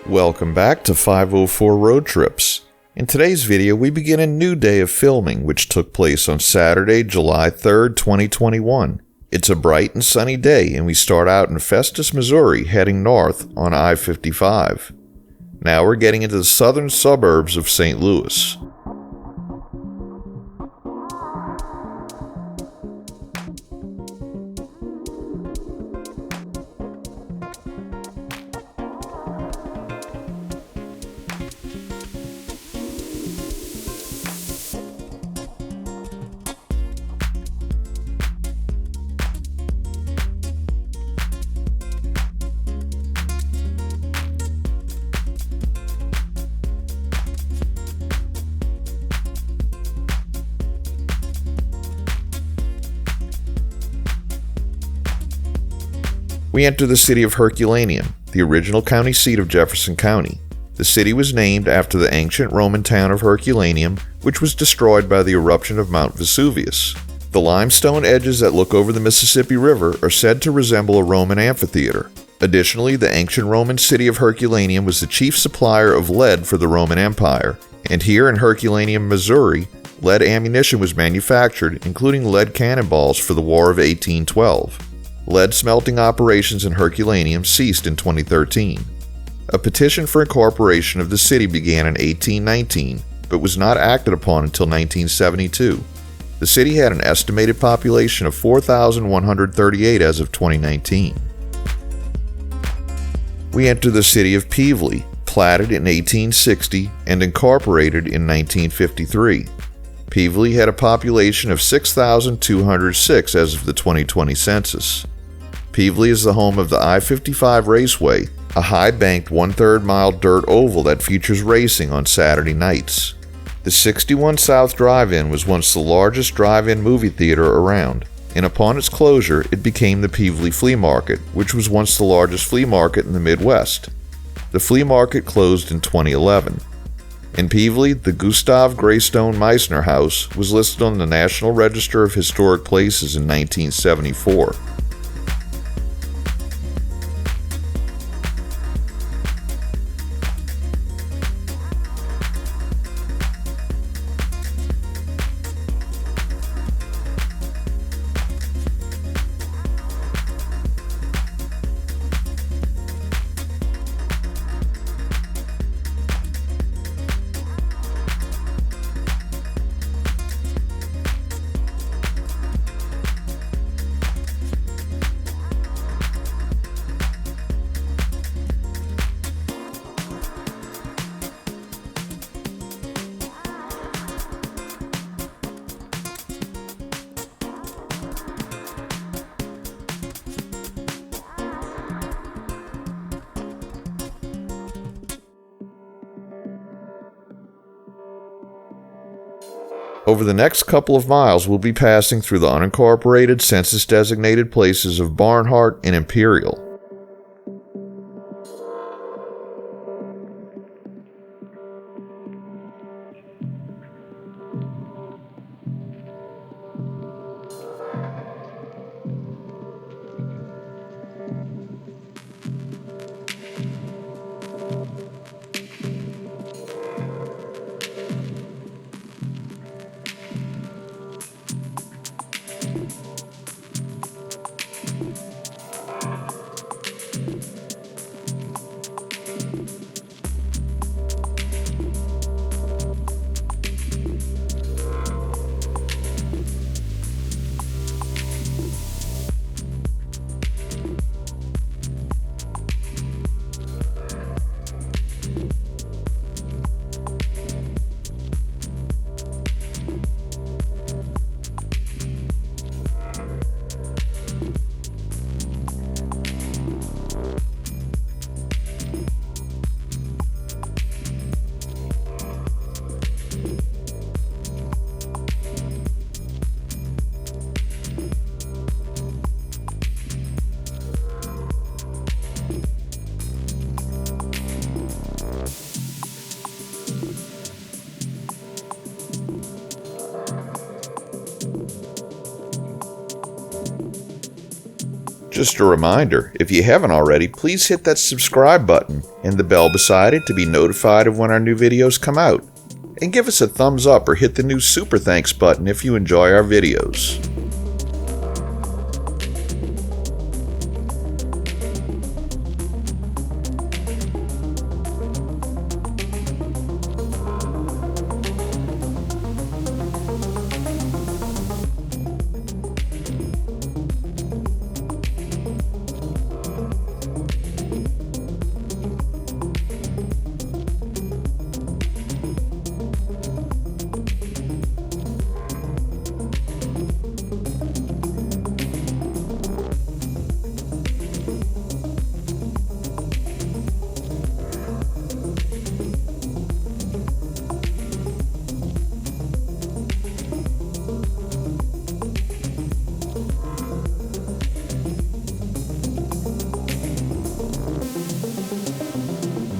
Welcome back to 504 Road Trips. In today's video, we begin a new day of filming, which took place on Saturday, July 3rd, 2021. It's a bright and sunny day, and we start out in Festus, Missouri, heading north on I-55. Now we're getting into the southern suburbs of St. Louis. We enter the city of Herculaneum, the original county seat of Jefferson County. The city was named after the ancient Roman town of Herculaneum, which was destroyed by the eruption of Mount Vesuvius. The limestone edges that look over the Mississippi River are said to resemble a Roman amphitheater. Additionally, the ancient Roman city of Herculaneum was the chief supplier of lead for the Roman Empire, and here in Herculaneum, Missouri, lead ammunition was manufactured, including lead cannonballs for the War of 1812. Lead smelting operations in Herculaneum ceased in 2013. A petition for incorporation of the city began in 1819, but was not acted upon until 1972. The city had an estimated population of 4,138 as of 2019. We enter the city of Pevely, platted in 1860 and incorporated in 1953. Pevely had a population of 6,206 as of the 2020 census. Pevely is the home of the I-55 Raceway, a high-banked 1/3 mile dirt oval that features racing on Saturday nights. The 61 South Drive-In was once the largest drive-in movie theater around, and upon its closure, it became the Pevely Flea Market, which was once the largest flea market in the Midwest. The flea market closed in 2011. In Pevely, the Gustav Greystone Meissner House was listed on the National Register of Historic Places in 1974. Over the next couple of miles, we'll be passing through the unincorporated census-designated places of Barnhart and Imperial. Just a reminder, if you haven't already, please hit that subscribe button and the bell beside it to be notified of when our new videos come out. And give us a thumbs up or hit the new super thanks button if you enjoy our videos.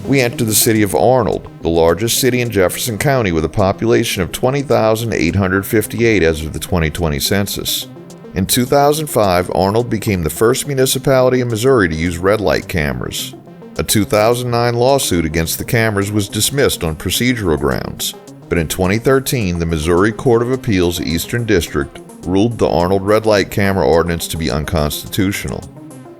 We enter the city of Arnold, the largest city in Jefferson County with a population of 20,858 as of the 2020 census. In 2005, Arnold became the first municipality in Missouri to use red light cameras. A 2009 lawsuit against the cameras was dismissed on procedural grounds, but in 2013, the Missouri Court of Appeals Eastern District ruled the Arnold red light camera ordinance to be unconstitutional.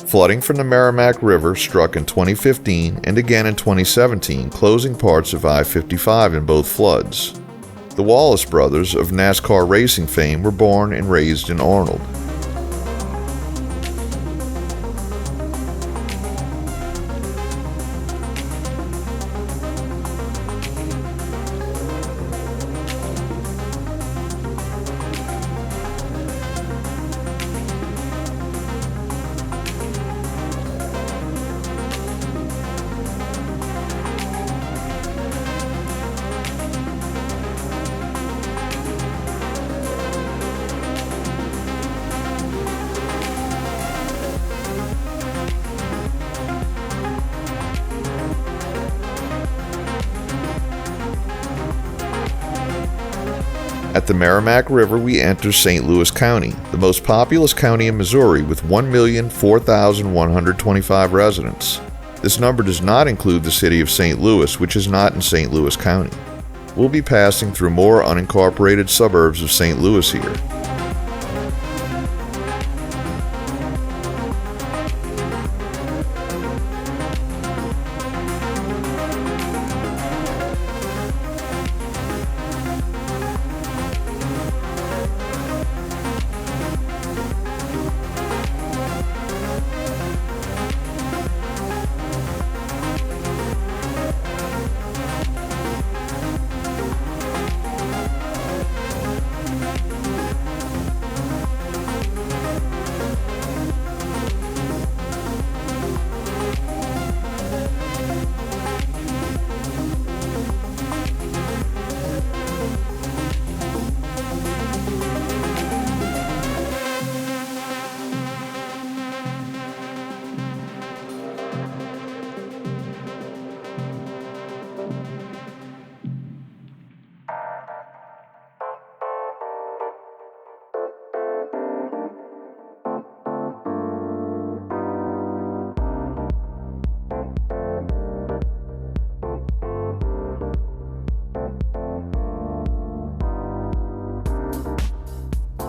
Flooding from the Merrimack River struck in 2015 and again in 2017, closing parts of I-55 in both floods. The Wallace brothers of NASCAR racing fame were born and raised in Arnold. At the Merrimack River, we enter St. Louis County, the most populous county in Missouri with 1,004,125 residents. This number does not include the city of St. Louis, which is not in St. Louis County. We'll be passing through more unincorporated suburbs of St. Louis here.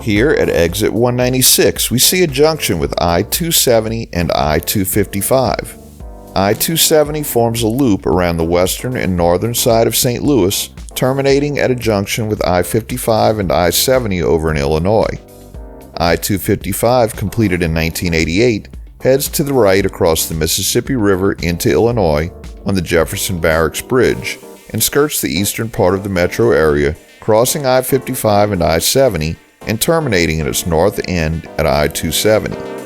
Here at exit 196, we see a junction with I-270 and I-255. I-270 forms a loop around the western and northern side of St. Louis, terminating at a junction with I-55 and I-70 over in Illinois. I-255, completed in 1988, heads to the right across the Mississippi River into Illinois on the Jefferson Barracks Bridge and skirts the eastern part of the metro area, crossing I-55 and I-70 and terminating at its north end at I-270.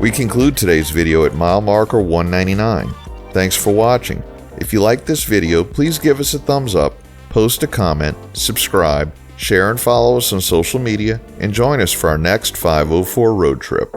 We conclude today's video at mile marker 199. Thanks for watching. If you liked this video, please give us a thumbs up, post a comment, subscribe, share and follow us on social media, and join us for our next 504 road trip.